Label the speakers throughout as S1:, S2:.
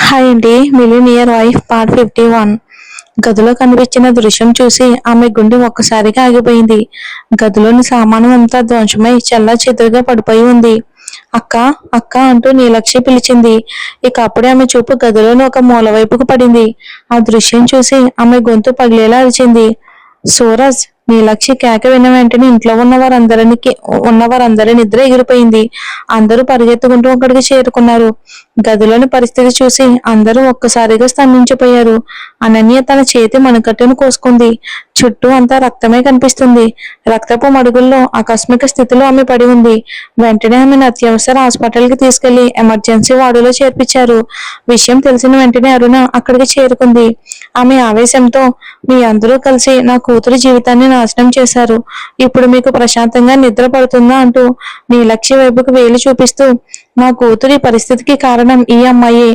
S1: Hi అండి. Millionaire wife part 51. గదిలో కనిపించిన దృశ్యం చూసి ఆమె గుండె ఒక్కసారిగా ఆగిపోయింది. గదిలోని సామాను అంతా ధ్వంసమై చెల్లాచెదురుగా పడిపోయి ఉంది. అక్క, అక్క అంటూ నీలక్షి పిలిచింది. ఇక అప్పుడే ఆమె చూపు గదిలోని ఒక మూల వైపుకు పడింది. ఆ దృశ్యం చూసి ఆమె గొంతు పగిలేలా అరిచింది. సూరజ్! నీలక్షి కేక విన్న వెంటనే ఇంట్లో ఉన్నవారందరి నిద్ర ఎగిరిపోయింది. అందరూ పరిగెత్తుకుంటూ అక్కడికి చేరుకున్నారు. గదిలోని పరిస్థితి చూసి అందరూ ఒక్కసారిగా స్తంభించిపోయారు. అనన్య తన చేతి మణికట్టును కోసుకుంది. చుట్టూ అంతా రక్తమే కనిపిస్తుంది. రక్తపు మడుగుల్లో ఆకస్మిక స్థితిలో ఆమె పడి ఉంది. వెంటనే ఆమెను అత్యవసర హాస్పిటల్ కి తీసుకెళ్లి ఎమర్జెన్సీ వార్డులో చేర్పించారు. విషయం తెలిసిన వెంటనే అరుణ అక్కడికి చేరుకుంది. ఆమె ఆవేశంతో, మీ అందరూ కలిసి నా కూతురి జీవితాన్ని నాశనం చేశారు. ఇప్పుడు మీకు ప్రశాంతంగా నిద్ర పడుతుందా అంటూ నీలక్షి వైపుకు వేలు చూపిస్తూ, నా కూతురి పరిస్థితికి కారణం ఈ అమ్మాయి.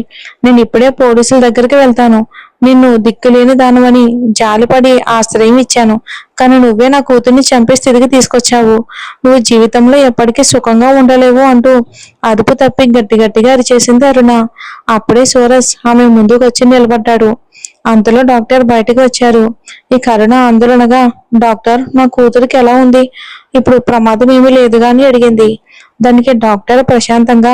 S1: నేను ఇప్పుడే పోలీసుల దగ్గరికి వెళ్తాను. నిన్ను దిక్కులేని దానవని జాలిపడి ఆశ్రయం ఇచ్చాను. కానీ నువ్వే నా కూతుర్ని చంపే స్థితికి తీసుకొచ్చావు. నువ్వు జీవితంలో ఎప్పటికీ సుఖంగా ఉండలేవు అంటూ అదుపు తప్పి గట్టిగా అరిచేసింది అరుణ. అప్పుడే సూరజ్ ఆమె ముందుకు వచ్చి నిలబడ్డాడు. అంతలో డాక్టర్ బయటకు వచ్చారు. ఈ కరుణ ఆందోళనగా, డాక్టర్, నా కూతురికి ఎలా ఉంది? ఇప్పుడు ప్రమాదం ఏమీ లేదుగా అని అడిగింది. దానికి డాక్టర్ ప్రశాంతంగా,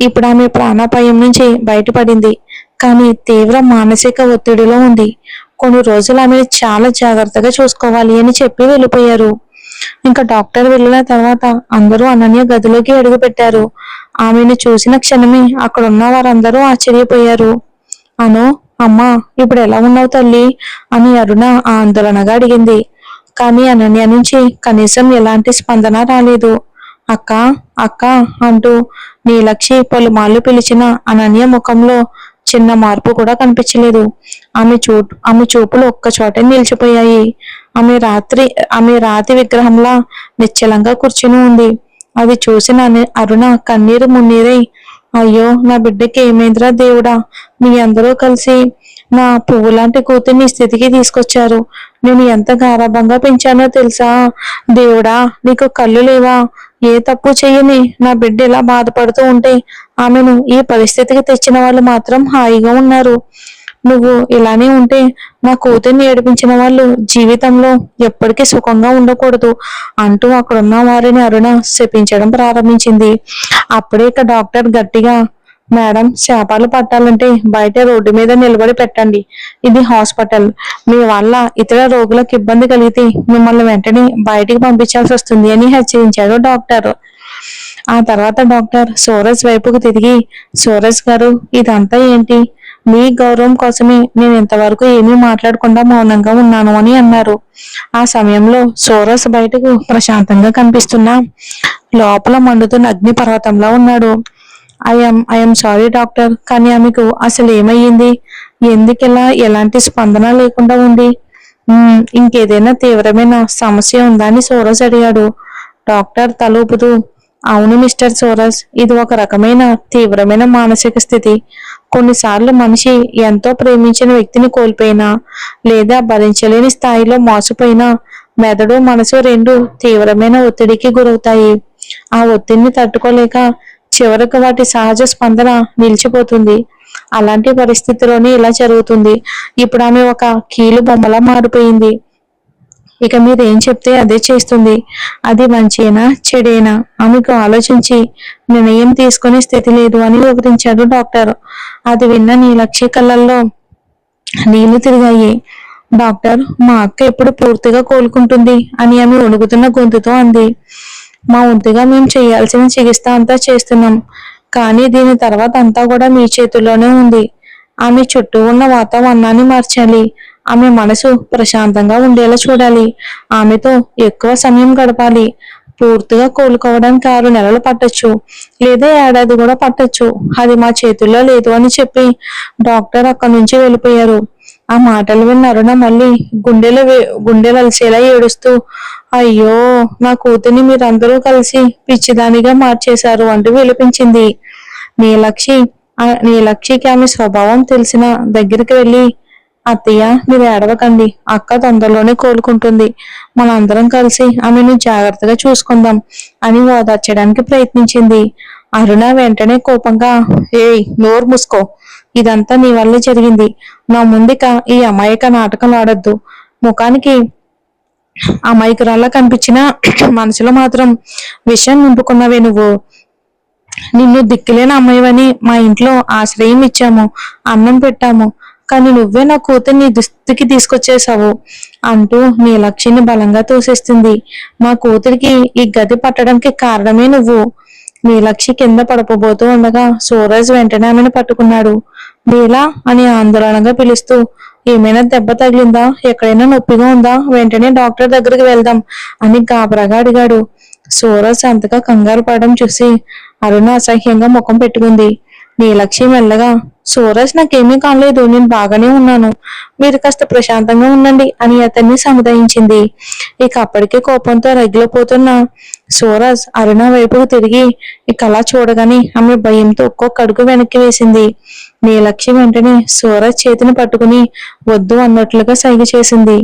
S1: ఇప్పుడు ఆమె ప్రాణాపాయం నుంచి బయటపడింది. కానీ తీవ్ర మానసిక ఒత్తిడిలో ఉంది. కొన్ని రోజులు ఆమెను చాలా జాగ్రత్తగా చూసుకోవాలి అని చెప్పి వెళ్ళిపోయారు. ఇంకా డాక్టర్ వెళ్ళిన తర్వాత అందరూ అనన్య గదిలోకి అడుగు పెట్టారు. ఆమెను చూసిన క్షణమే అక్కడున్న వారందరూ ఆశ్చర్యపోయారు. అను, అమ్మా, ఇప్పుడు ఎలా ఉన్నావు తల్లి అని అరుణ ఆందోళనగా అడిగింది. కానీ అనన్య నుంచి కనీసం ఎలాంటి స్పందన రాలేదు. అక్క, అక్క అంటూ నీలక్షి పలుమార్లు పిలిచిన అనన్య ముఖంలో చిన్న మార్పు కూడా కనిపించలేదు. ఆమె చూపులు ఒక్కచోటే నిలిచిపోయాయి. ఆమె రాతి విగ్రహంలా నిశ్చలంగా కూర్చుని ఉంది. అది చూసిన అరుణ కన్నీరు మున్నీరై, అయ్యో, నా బిడ్డకి ఏమైందిరా దేవుడా! మీ అందరూ కలిసి నా పువ్వు లాంటి కూతుర్ని స్థితికి తీసుకొచ్చారు. నేను ఎంత గారాబంగా పెంచానో తెలుసా? దేవుడా, నీకు కళ్ళు లేవా? ఏ తప్పు చెయ్యని నా బిడ్డ ఇలా బాధపడుతూ ఉంటే ఆమెను ఈ పరిస్థితికి తెచ్చిన వాళ్ళు మాత్రం హాయిగా ఉన్నారు. నువ్వు ఇలానే ఉంటే నా కూతుర్ని ఏడిపించిన వాళ్ళు జీవితంలో ఎప్పటికీ సుఖంగా ఉండకూడదు అంటూ అక్కడున్న వారిని అరుణ శపించడం ప్రారంభించింది. అప్పుడే ఇక డాక్టర్ గట్టిగా, మేడం, శాపాలు పట్టాలంటే బయట రోడ్డు మీద నిలబడి పెట్టండి. ఇది హాస్పిటల్. మీ వల్ల ఇతర రోగులకు ఇబ్బంది కలిగితే మిమ్మల్ని వెంటనే బయటికి పంపించాల్సి వస్తుంది అని హెచ్చరించాడు డాక్టర్. ఆ తర్వాత డాక్టర్ సూరజ్ వైపుకు తిరిగి, సూరజ్ గారు, ఇదంతా ఏంటి? మీ గౌరవం కోసమే నేను ఇంతవరకు ఏమీ మాట్లాడకుండా మౌనంగా ఉన్నాను అని అన్నారు. ఆ సమయంలో సూరజ్ బయటకు ప్రశాంతంగా కనిపిస్తున్నా లోపల మండుతున్న అగ్ని పర్వతంలో ఉన్నాడు. ఐఎమ్ సారీ డాక్టర్, కానీ ఆమెకు అసలు ఏమయ్యింది? ఎందుకిలా ఎలాంటి స్పందన లేకుండా ఉంది? ఇంకేదైనా తీవ్రమైన సమస్య ఉందా అని సూరజ్ అడిగాడు. డాక్టర్ తలూపుతూ, అవును మిస్టర్ సూరజ్, ఇది ఒక రకమైన తీవ్రమైన మానసిక స్థితి. కొన్నిసార్లు మనిషి ఎంతో ప్రేమించిన వ్యక్తిని కోల్పోయినా లేదా భరించలేని స్థాయిలో మోసపోయినా మెదడు, మనసు రెండు తీవ్రమైన ఒత్తిడికి గురవుతాయి. ఆ ఒత్తిడిని తట్టుకోలేక చివరకు వాటి సహజ స్పందన నిలిచిపోతుంది. అలాంటి పరిస్థితిలోనే ఇలా జరుగుతుంది. ఇప్పుడు ఆమె ఒక కీలు బొమ్మలా మారిపోయింది. ఇక మీరు ఏం చెప్తే అదే చేస్తుంది. అది మంచేనా చెడేనా ఆమెకు ఆలోచించి నిర్ణయం తీసుకునే స్థితి లేదు అని వివరించాడు డాక్టర్. అది విన్న నీలక్షి కళ్ళల్లో నీళ్లు తిరిగాయి. డాక్టర్, మా అక్క ఎప్పుడు పూర్తిగా కోలుకుంటుంది అని ఆమె వణుకుతున్న గొంతుతో అంది. మా వంతుగా మేము చేయాల్సిన చికిత్స అంతా చేస్తున్నాం. కానీ దీని తర్వాత అంతా కూడా మీ చేతుల్లోనే ఉంది. ఆమె చుట్టూ ఉన్న వాతావరణాన్ని మార్చాలి. ఆమె మనసు ప్రశాంతంగా ఉండేలా చూడాలి. ఆమెతో ఎక్కువ సమయం గడపాలి. పూర్తిగా కోలుకోవడానికి 6 నెలలు పట్టొచ్చు, లేదా ఏడాది కూడా పట్టొచ్చు. అది మా చేతుల్లో లేదు అని చెప్పి డాక్టర్ అక్కడి నుంచి వెళ్ళిపోయారు. ఆ మాటలు విన్న అరుణ మళ్ళీ గుండెలలిసేలా ఏడుస్తూ, అయ్యో, నా కూతుర్ని మీరందరూ కలిసి పిచ్చిదానిగా మార్చేశారు అంటూ విలిపించింది. నీలక్షికి ఆమె స్వభావం తెలిసిన దగ్గరికి వెళ్ళి, అత్తయ్య, మీరు ఏడవకండి. అక్క తొందరలోనే కోలుకుంటుంది. మనందరం కలిసి ఆమెను జాగ్రత్తగా చూసుకుందాం అని ఓదార్చడానికి ప్రయత్నించింది. అరుణ వెంటనే కోపంగా, ఏయ్ నోరు మూసుకో, ఇదంతా నీ వల్లే జరిగింది. నా ముందుక ఈ అమాయక నాటకం ఆడొద్దు. ముఖానికి అమాయకురాల్లా కనిపించిన మనసులో మాత్రం విషయం నింపుకున్నవే నువ్వు. నిన్ను దిక్కులేని అమ్మాయివని మా ఇంట్లో ఆశ్రయం ఇచ్చాము, అన్నం పెట్టాము, కానీ నువ్వే నా కూతుర్ని దుస్థితికి తీసుకొచ్చేసావు అంటూ నీలక్షిని బలంగా తోసేస్తుంది. మా కూతురికి ఈ గది పట్టడానికి కారణమే నువ్వు. నీలక్షి కింద పడిపోబోతూ ఉండగా సూరజ్ వెంటనే ఆమెను పట్టుకున్నాడు. నీలా అని ఆందోళనగా పిలుస్తూ, ఏమైనా దెబ్బ తగిలిందా, ఎక్కడైనా నొప్పిగా ఉందా, వెంటనే డాక్టర్ దగ్గరికి వెళ్దాం అని గాబరాగా అడిగాడు. సూరజ్ అంతగా కంగారు పడడం చూసి అరుణ అసహ్యంగా ముఖం పెట్టుకుంది. నీలక్షి మెల్లగా, సూరజ్ నాకేమీ కాలేదు, నేను బాగానే ఉన్నాను, మీరు కాస్త ప్రశాంతంగా ఉండండి అని అతన్ని సముదాయించింది. ఇక అప్పటికే కోపంతో రగిలిపోతున్న సూరజ్ అరుణ వైపుకు తిరిగి ఇక అలా చూడగానే ఆమె భయంతో ఒక్కొక్క అడుగు వెనక్కి వేసింది. నీలక్షి వెంటనే సూరజ్ చేతిని పట్టుకుని వద్దు అన్నట్లుగా సైగ చేసింది.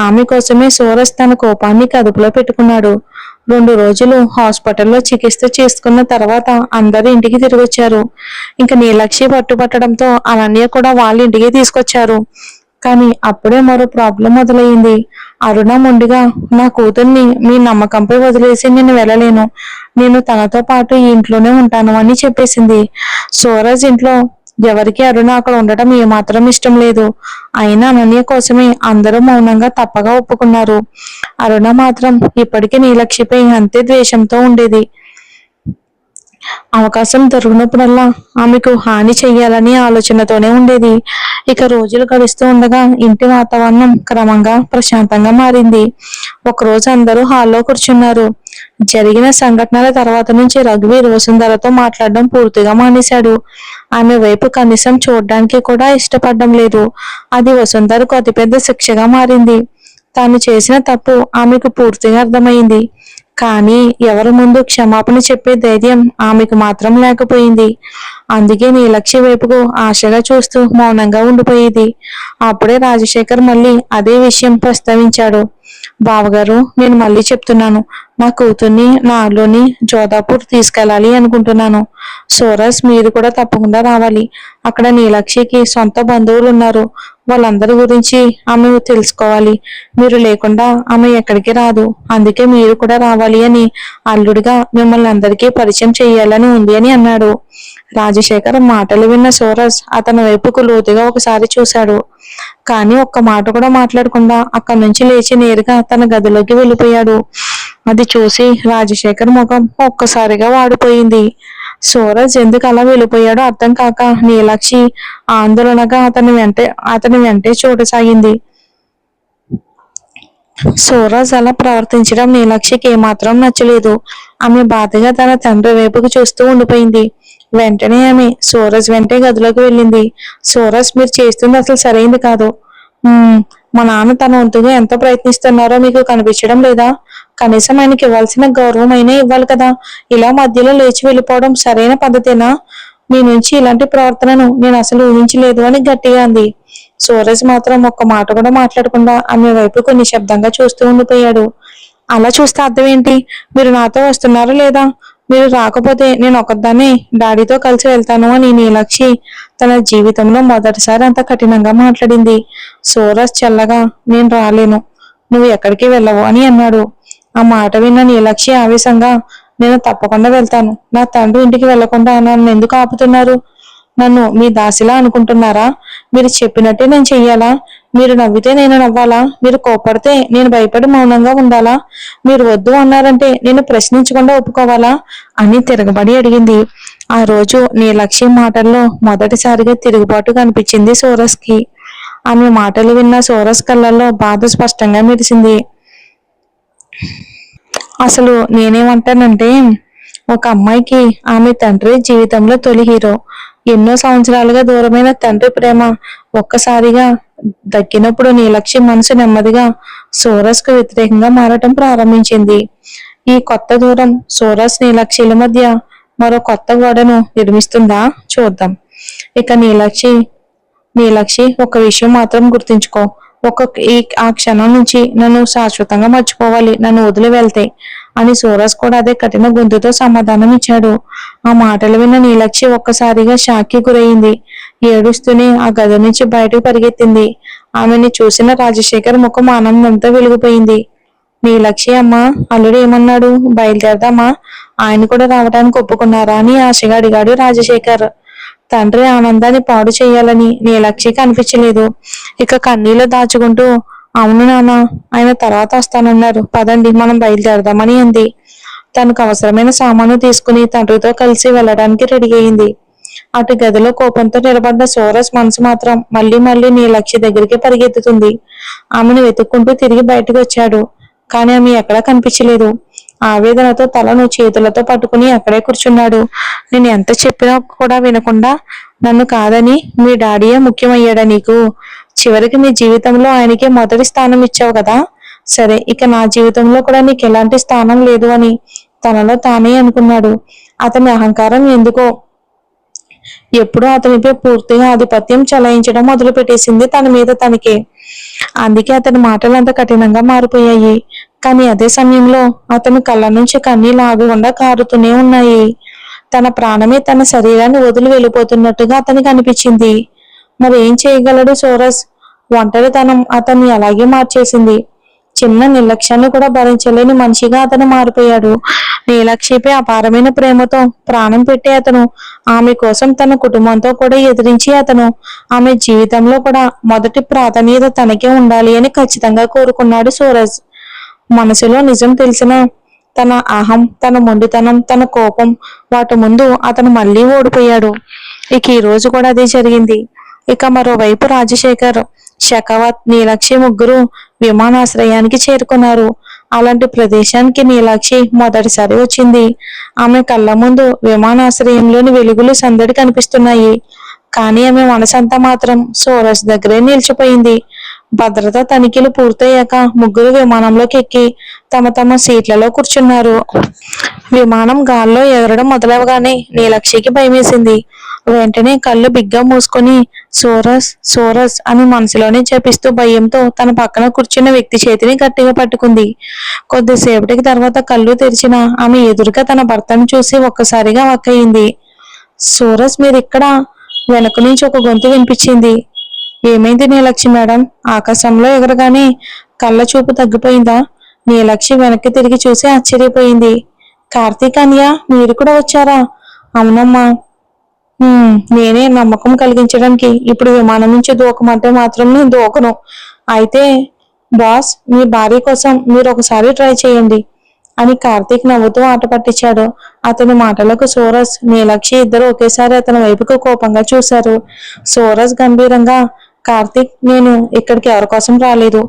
S1: ఆమె కోసమే సూరజ్ తన కోపాన్ని అదుపులో పెట్టుకున్నాడు. 2 రోజులు హాస్పిటల్లో చికిత్స చేసుకున్న తర్వాత అందరూ ఇంటికి తిరిగి వచ్చారు. ఇంకా నీలక్షి పట్టుబట్టడంతో అనన్య కూడా వాళ్ళ ఇంటికి తీసుకొచ్చారు. కానీ అప్పుడే మరో ప్రాబ్లం మొదలైంది. అరుణ మొండిగా, నా కూతుర్ని మీ నమ్మకంపై వదిలేసి నేను వెళ్ళలేను, నేను తనతో పాటు ఈ ఇంట్లోనే ఉంటాను అని చెప్పేసింది. సూరజ్ ఇంట్లో ఎవరికి అరుణ అక్కడ ఉండటం ఏమాత్రం ఇష్టం లేదు. అయినా అనన్య కోసమే అందరూ మౌనంగా తప్పగా ఒప్పుకున్నారు. అరుణ మాత్రం ఇప్పటికీ నీలక్షిపై అంతే ద్వేషంతో ఉండేది. అవకాశం దొరికినప్పుడల్లా ఆమెకు హాని చెయ్యాలని ఆలోచనతోనే ఉండేది. ఇక రోజులు గడుస్తూ ఉండగా ఇంటి వాతావరణం క్రమంగా ప్రశాంతంగా మారింది. ఒకరోజు అందరూ హాల్లో కూర్చున్నారు. జరిగిన సంఘటనల తర్వాత నుంచి రఘువీర్ వసుంధరతో మాట్లాడడం పూర్తిగా మానేశాడు. ఆమె వైపు కనీసం చూడడానికి కూడా ఇష్టపడడం లేదు. అది వసుంధరకు అతిపెద్ద శిక్షగా మారింది. తాను చేసిన తప్పు ఆమెకు పూర్తిగా అర్థమైంది. కానీ ఎవరి ముందు క్షమాపణ చెప్పే ధైర్యం ఆమెకు మాత్రం లేకపోయింది. అందుకే నీలక్షి వైపుకు ఆశగా చూస్తూ మౌనంగా ఉండిపోయేది. అప్పుడే రాజశేఖర్ మళ్ళీ అదే విషయం ప్రస్తావించాడు. బావగారు, నేను మళ్ళీ చెప్తున్నాను, నా కూతుర్ని నాలోని జోధాపూర్ తీసుకెళ్ళాలి అనుకుంటున్నాను. సూరజ్, మీరు కూడా తప్పకుండా రావాలి. అక్కడ నీలక్షికి సొంత బంధువులు ఉన్నారు. వాళ్ళందరి గురించి ఆమె తెలుసుకోవాలి. మీరు లేకుండా ఆమె ఎక్కడికి రాదు. అందుకే మీరు కూడా రావాలి అని అల్లుడిగా మిమ్మల్ని అందరికీ పరిచయం చేయాలని ఉంది అని అన్నాడు. రాజశేఖర్ మాటలు విన్న సూరజ్ అతని వైపుకు లోతుగా ఒకసారి చూశాడు. కానీ ఒక్క మాట కూడా మాట్లాడకుండా అక్కడి నుంచి లేచి నేరుగా తన గదిలోకి వెళ్ళిపోయాడు. అది చూసి రాజశేఖర్ ముఖం ఒక్కసారిగా వాడిపోయింది. సూరజ్ ఎందుకు అలా వెళ్ళిపోయాడో అర్థం కాక నీలాక్షి ఆందోళనగా అతని వెంటే చూడసాగింది. సూరజ్ అలా ప్రవర్తించడం నీలాక్షికి ఏమాత్రం నచ్చలేదు. ఆమె బాధగా తన తండ్రి వైపుకు చూస్తూ ఉండిపోయింది. వెంటనే ఆమె సూరజ్ వెంటే గదిలోకి వెళ్ళింది. సూరజ్, మీరు చేస్తుంది అసలు సరైంది కాదు. మా నాన్న తన వంతుగా ఎంత ప్రయత్నిస్తున్నారో మీకు కనిపించడం లేదా? కనీసం ఆయనకి ఇవ్వాల్సిన గౌరవం అయినా ఇవ్వాలి కదా. ఇలా మధ్యలో లేచి వెళ్ళిపోవడం సరైన పద్ధతేనా? మీ నుంచి ఇలాంటి ప్రవర్తనను నేను అసలు ఊహించలేదు అని గట్టిగా అంది. సూరజ్ మాత్రం ఒక్క మాట కూడా మాట్లాడకుండా ఆమె వైపుకు నిశ్శబ్దంగా చూస్తూ ఉండిపోయాడు. అలా చూస్తే అర్థం ఏంటి? మీరు నాతో వస్తున్నారా లేదా? మీరు రాకపోతే నేను ఒకదాన్ని డాడీతో కలిసి వెళ్తాను అని నీలాక్షి తన జీవితంలో మొదటిసారి అంత కఠినంగా మాట్లాడింది. సూరజ్ చల్లగా, నేను రాలేను, నువ్వు ఎక్కడికి వెళ్ళవు అని అన్నాడు. ఆ మాట విన్న నీలాక్షి ఆవేశంగా, నేను తప్పకుండా వెళ్తాను. నా తండ్రి ఇంటికి వెళ్లకుండా నన్ను ఎందుకు ఆపుతున్నారు? నన్ను మీ దాసిలా అనుకుంటున్నారా? మీరు చెప్పినట్టే నేను చెయ్యాలా? మీరు నవ్వితే నేను నవ్వాలా? మీరు కోపడితే నేను భయపడి మౌనంగా ఉండాలా? మీరు వద్దు అన్నారంటే నేను ప్రశ్నించకుండా ఒప్పుకోవాలా అని తిరగబడి అడిగింది. ఆ రోజు నీలక్ష్మి మాటల్లో మొదటిసారిగా తిరుగుబాటు కనిపించింది సూరజ్ కి. ఆమె మాటలు విన్న సూరజ్ కళ్ళల్లో బాధ స్పష్టంగా మెరిసింది. అసలు నేనేమంటానంటే, ఒక అమ్మాయికి ఆమె తండ్రి జీవితంలో తొలి హీరో. ఎన్నో సంవత్సరాలుగా దూరమైన తండ్రి ప్రేమ ఒక్కసారిగా దక్కినప్పుడు నీలక్ష్మి మనసు నెమ్మదిగా సూరజ్ కు వ్యతిరేకంగా మారటం ప్రారంభించింది. ఈ కొత్త దూరం సూరజ్ నీలక్ష్మిల మధ్య మరో కొత్త గోడను నిర్మిస్తుందా చూద్దాం. ఇక నీలక్షి ఒక విషయం మాత్రం గుర్తుంచుకో, ఆ క్షణం నుంచి నన్ను శాశ్వతంగా మర్చిపోవాలి. నన్ను వదిలి వెళ్తే అని సూరజ్ కూడా అదే కఠిన గొంతుతో సమాధానం ఇచ్చాడు. ఆ మాటలు విన్న నీలక్షి ఒక్కసారిగా షాక్కి గురయింది. ఏడుస్తూనే ఆ గది నుంచి బయటకు పరిగెత్తింది. ఆమెని చూసిన రాజశేఖర్ ముఖం ఆనందంతో వెలిగిపోయింది. నీలక్షి అమ్మ, అల్లుడు ఏమన్నాడు, బయలుదేరదామా, ఆయన కూడా రావడానికి ఒప్పుకున్నారా అని ఆశగా అడిగాడు రాజశేఖర్. తండ్రి ఆనందాన్ని పాడు చేయాలని నీలక్షికి అనిపించలేదు. ఇక కన్నీళ్లు దాచుకుంటూ, అవును నాన్న, ఆయన తర్వాత వస్తానన్నారు, పదండి మనం బయలుదేరదామని అంది. తనకు అవసరమైన సామాను తీసుకుని తండ్రితో కలిసి వెళ్ళడానికి రెడీ అయింది. అటు గదిలో కోపంతో నిలబడ్డ సూరజ్ మనసు మాత్రం మళ్లీ మళ్లీ నీలక్షి దగ్గరికి పరిగెత్తుతుంది. ఆమెను వెతుక్కుంటూ తిరిగి బయటకు వచ్చాడు. కానీ ఆమె ఎక్కడా కనిపించలేదు. ఆవేదనతో తలను చేతులతో పట్టుకుని అక్కడే కూర్చున్నాడు. నేను ఎంత చెప్పినా కూడా వినకుండా, నన్ను కాదని మీ డాడీయే ముఖ్యమయ్యాడా నీకు? చివరికి నీ జీవితంలో ఆయనకే మొదటి స్థానం ఇచ్చావు కదా, సరే ఇక నా జీవితంలో కూడా నీకు ఎలాంటి స్థానం లేదు అని తనలో తానే అనుకున్నాడు. అతని అహంకారం ఎందుకో ఎప్పుడూ అతనిపై పూర్తిగా ఆధిపత్యం చలాయించడం మొదలు పెట్టేసింది తన మీద తనకే. అందుకే అతని మాటలు అంత కఠినంగా మారిపోయాయి. కానీ అదే సమయంలో అతని కళ్ళ నుంచి కన్నీళ్లు ఆగకుండా కారుతూనే ఉన్నాయి. తన ప్రాణమే తన శరీరాన్ని వదిలి వెళ్ళిపోతున్నట్టుగా అతనికి అనిపించింది. మరి ఏం చేయగలడు సూరజ్? ఒంటరితనం అతన్ని అలాగే మార్చేసింది. చిన్న నిర్లక్ష్యాన్ని కూడా భరించలేని మనిషిగా అతను మారిపోయాడు. నీలక్షిపై అపారమైన ప్రేమతో ప్రాణం పెట్టి అతను ఆమె కోసం తన కుటుంబంతో కూడా ఎదిరించి అతను ఆమె జీవితంలో కూడా మొదటి ప్రాధాన్యత తనకే ఉండాలి అని ఖచ్చితంగా కోరుకున్నాడు సూరజ్. మనసులో నిజం తెలిసిన తన అహం, తన మొండితనం, తన కోపం, వాటి ముందు అతను మళ్ళీ ఓడిపోయాడు. ఇక ఈ రోజు కూడా అదే జరిగింది. ఇక మరోవైపు రాజశేఖర్, షెకావత్, నీలక్షి ముగ్గురు విమానాశ్రయానికి చేరుకున్నారు. అలాంటి ప్రదేశానికి నీలాక్షి మొదటిసారి వచ్చింది. ఆమె కళ్ళ ముందు విమానాశ్రయంలోని వెలుగులు సందడి కనిపిస్తున్నాయి. కానీ ఆమె మనసంతా మాత్రం సూరజ్ దగ్గరే నిలిచిపోయింది. భద్రతా తనిఖీలు పూర్తయ్యాక ముగ్గురు విమానంలోకి ఎక్కి తమ తమ సీట్లలో కూర్చున్నారు. విమానం గాల్లో ఎగరడం మొదలవగానే నీలక్షికి భయమేసింది. వెంటనే కళ్ళు బిగ్గా మూసుకొని సూరజ్ సూరజ్ అని మనసులోనే జపిస్తూ భయంతో తన పక్కన కూర్చున్న వ్యక్తి చేతిని గట్టిగా పట్టుకుంది. కొద్దిసేపటికి తర్వాత కళ్ళు తెరిచిన ఆమె ఎదురుగా తన భర్తను చూసి ఒక్కసారిగా వక్కయింది. సూరజ్, మీరు ఇక్కడ? వెనక నుంచి ఒక గొంతు వినిపించింది. ఏమైంది నీలక్షి మేడం? ఆకాశంలో ఎగరగానే కళ్ళ చూపు తగ్గిపోయిందా? నీలక్షి వెనక్కి తిరిగి చూసి ఆశ్చర్యపోయింది. కార్తీక్ అన్నయ్య, మీరు కూడా వచ్చారా? అవునమ్మా, నేనే, నమ్మకం కలిగించడానికి ఇప్పుడు విమానం నుంచి దూకమంటే మాత్రం నేను దూకను. అయితే బాస్, మీ భార్య కోసం మీరు ఒకసారి ట్రై చేయండి అని కార్తీక్ నవ్వుతూ ఆట పట్టించాడు. అతని మాటలకు సూరజ్, నీలక్షి ఇద్దరు ఒకేసారి అతని వైపుకు కోపంగా చూశారు. సూరజ్ గంభీరంగా, కార్తీక్, నేను ఇక్కడికి ఎవరి కోసం రాలేదు.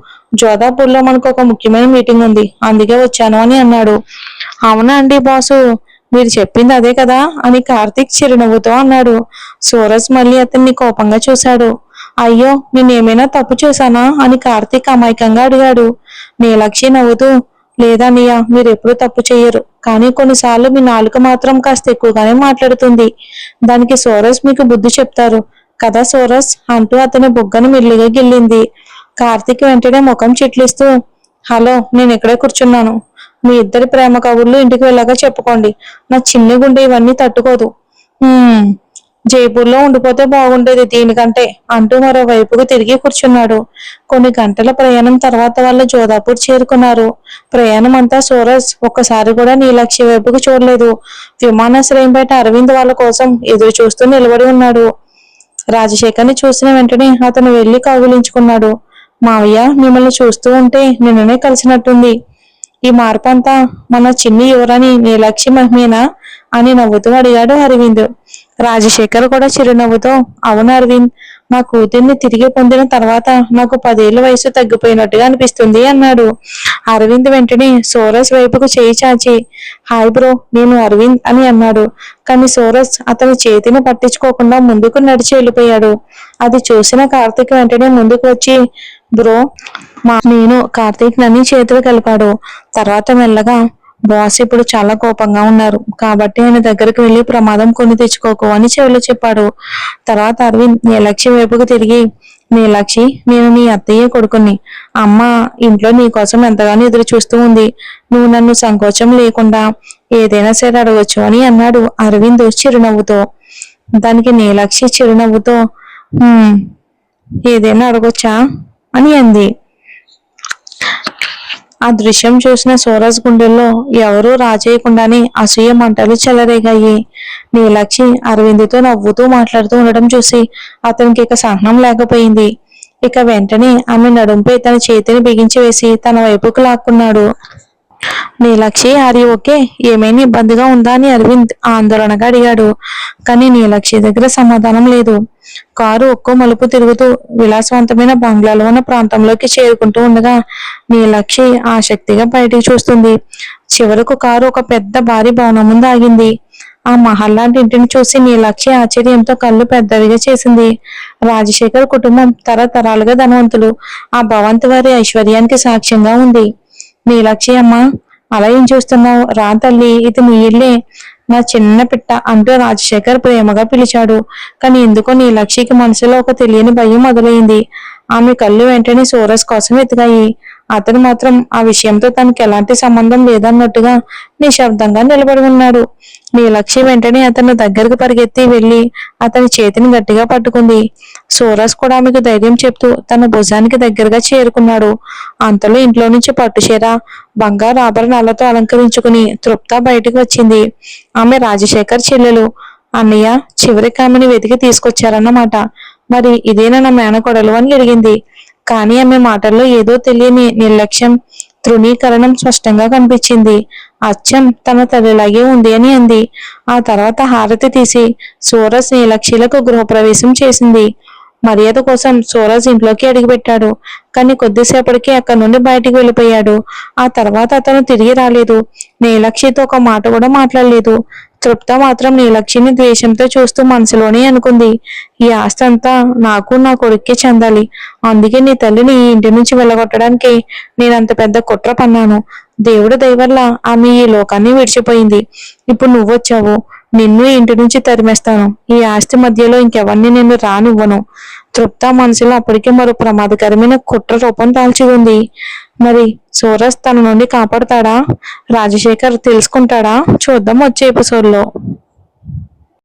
S1: జోధాపూర్లో మనకు ఒక ముఖ్యమైన మీటింగ్ ఉంది, అందుకే వచ్చాను అని అన్నాడు. అవునా అండి బాసు, మీరు చెప్పింది అదే కదా అని కార్తీక్ చిరునవ్వుతో అన్నాడు. సూరజ్ మళ్ళీ అతన్ని కోపంగా చూశాడు. అయ్యో, నేనేమైనా తప్పు చేశానా అని కార్తీక్ అమాయకంగా అడిగాడు. నీలక్షి నవ్వుతూ, లేదా నియా, మీరు ఎప్పుడు తప్పు చెయ్యరు, కానీ కొన్నిసార్లు మీ నాలుక మాత్రం కాస్త ఎక్కువగానే మాట్లాడుతుంది. దానికి సూరజ్ మీకు బుద్ధి చెప్తారు కదా సూరజ్ అంటూ అతని బుగ్గను మెల్లిగా గిల్లింది. కార్తీక్ వెంటనే ముఖం చిట్లిస్తూ, హలో, నేను ఇక్కడే కూర్చున్నాను. మీ ఇద్దరి ప్రేమ కబుర్లు ఇంటికి వెళ్ళాక చెప్పుకోండి. నా చిన్న గుండె ఇవన్నీ తట్టుకోదు. జైపూర్లో ఉండిపోతే బాగుండేది దీనికంటే అంటూ మరోవైపుకు తిరిగి కూర్చున్నాడు. కొన్ని గంటల ప్రయాణం తర్వాత వాళ్ళు జోధాపూర్ చేరుకున్నారు. ప్రయాణం అంతా సూరజ్ ఒక్కసారి కూడా నీలక్షి వైపుకు చూడలేదు. విమానాశ్రయం బయట అరవింద్ వాళ్ళ కోసం ఎదురు చూస్తూ నిలబడి ఉన్నాడు. రాజశేఖర్ని చూసిన వెంటనే అతను వెళ్లి కౌగిలించుకున్నాడు. మావయ్య, మిమ్మల్ని చూస్తూ ఉంటే నిన్ననే కలిసినట్టుంది. ఈ మార్పు అంతా మన చిన్ని యువరాణి నీలక్షి మహిమేనా అని నవ్వుతూ అడిగాడు అరవింద్. రాజశేఖర్ కూడా చిరునవ్వుతో, అవును అరవింద్, నా కూతుర్ని తిరిగి పొందిన తర్వాత నాకు 10 ఏళ్ల వయసు తగ్గిపోయినట్టుగా అనిపిస్తుంది అన్నాడు. అరవింద్ వెంటనే సూరజ్ వైపుకు చేయి చాచి, హాయ్ బ్రో, నేను అరవింద్ అని అన్నాడు. కానీ సూరజ్ అతని చేతిని పట్టించుకోకుండా ముందుకు నడిచి వెళ్ళిపోయాడు. అది చూసిన కార్తీక్ వెంటనే ముందుకు వచ్చి, బ్రో, నేను కార్తీక్ నన్ను చేతులు కలిపాడు. తర్వాత మెల్లగా, బాస్ ఇప్పుడు చాలా కోపంగా ఉన్నారు కాబట్టి ఆయన దగ్గరికి వెళ్లి ప్రమాదం కొని తెచ్చుకోకు అని చెవిలో చెప్పాడు. తర్వాత అరవింద్ నీలక్షి వైపుకు తిరిగి, నీలాక్షి, నేను నీ అత్తయ్య కొడుకుని. అమ్మ ఇంట్లో నీ కోసం ఎంతగానో ఎదురు చూస్తూ ఉంది. నువ్వు నన్ను సంకోచం లేకుండా ఏదైనా సరే అడగొచ్చు అని అన్నాడు అరవింద్ చిరునవ్వుతో. దానికి నీలాక్షి చిరునవ్వుతో ఏదైనా అడగొచ్చా అని అంది. ఆ దృశ్యం చూసిన సూరజ్ గుండెల్లో ఎవరూ రాజేయకుండానే అసూయ మంటలు చెలరేగాయి. నీలాక్షి అరవింద్తో నవ్వుతూ మాట్లాడుతూ ఉండడం చూసి అతనికి ఇక సహనం లేకపోయింది. ఇక వెంటనే ఆమె నడుంపై తన చేతిని బిగించి వేసి తన వైపుకు లాక్కున్నాడు. Neelakshi, are you okay? ఏమైనా ఇబ్బందిగా ఉందా అని అరవింద్ ఆందోళనగా అడిగాడు. కానీ నీలాక్షి దగ్గర సమాధానం లేదు. కారు ఒక్కో మలుపు తిరుగుతూ విలాసవంతమైన బంగ్లాలో ఉన్న ప్రాంతంలోకి చేరుకుంటూ ఉండగా నీలాక్షి ఆసక్తిగా బయటికి చూస్తుంది. చివరకు కారు ఒక పెద్ద భారీ భవనం ముందు ఆగింది. ఆ మహల్ లాంటి ఇంటిని చూసి నీలాక్షి ఆశ్చర్యంతో కళ్ళు పెద్దవిగా చేసింది. రాజశేఖర్ కుటుంబం తరతరాలుగా ధనవంతులు. ఆ భవంతి వారి ఐశ్వర్యానికి సాక్ష్యంగా ఉంది. నీలాక్షి, అమ్మ అలా ఏం చూస్తున్నావు? రా తల్లి, ఇది నీ ఇల్లే, నా చిన్న పిట్ట అంటూ రాజశేఖర్ ప్రేమగా పిలిచాడు. కానీ ఎందుకో నీలాక్షికి మనసులో ఒక తెలియని భయం మొదలైంది. ఆమె కళ్ళు వెంటనే సూరజ్ కోసం వెతికాయి. అతను మాత్రం ఆ విషయంతో తనకి ఎలాంటి సంబంధం లేదన్నట్టుగా నిశ్శబ్దంగా నిలబడి ఉన్నాడు. నీలాక్షి వెంటనే అతను దగ్గరకు పరిగెత్తి వెళ్లి అతని చేతిని గట్టిగా పట్టుకుంది. సూరజ్ కూడా ఆమెకు ధైర్యం చెప్తూ తన భుజానికి దగ్గరగా చేరుకున్నాడు. అంతలో ఇంట్లో నుంచి పట్టుచీర, బంగారు ఆభరణాలతో అలంకరించుకుని తృప్త బయటకు వచ్చింది. ఆమె రాజశేఖర్ చెల్లెలు. అన్నయ్య చివరికి ఆమెను వెతికి తీసుకొచ్చారన్నమాట. మరి ఇదేనా నా మేనకోడలు అని అడిగింది. కానీ ఆమె మాటల్లో ఏదో తెలియని నిర్లక్ష్యం, తృణీకరణం స్పష్టంగా కనిపించింది. అచ్చం తన తల్లిలాగే ఉంది అని అంది. ఆ తర్వాత హారతి తీసి సూరజ్ నీలాక్షిలకు గృహప్రవేశం చేసింది. మర్యాద కోసం సూరజ్ ఇంట్లోకి అడుగుపెట్టాడు. కానీ కొద్దిసేపటికి అక్కడి నుండి బయటికి వెళ్ళిపోయాడు. ఆ తర్వాత అతను తిరిగి రాలేదు. నీలాక్షితో ఒక మాట కూడా మాట్లాడలేదు. తృప్త మాత్రం నీలాక్షిని ద్వేషంతో చూస్తూ మనసులోనే అనుకుంది, ఈ ఆస్తి అంతా నాకు నా కొడుక్కి చెందాలి. అందుకే నీ తల్లిని ఈ ఇంటి నుంచి వెళ్ళగొట్టడానికి నేనంత పెద్ద కుట్ర పన్నాను. దేవుడు దయ వల్ల ఆమె ఈ లోకాన్ని విడిచిపోయింది. ఇప్పుడు నువ్వొచ్చావు, నిన్ను ఇంటి నుంచి తరిమేస్తాను. ఈ ఆస్తి మధ్యలో ఇంకెవరిని నేను రానివ్వను. తృప్త మనసులో అప్పటికే మరో ప్రమాదకరమైన కుట్ర రూపం దాల్చి ఉంది. మరి సూరజ్ తన నుండి కాపాడుతాడా? రాజశేఖర్ తెలుసుకుంటాడా? చూద్దాం వచ్చే ఎపిసోడ్లో.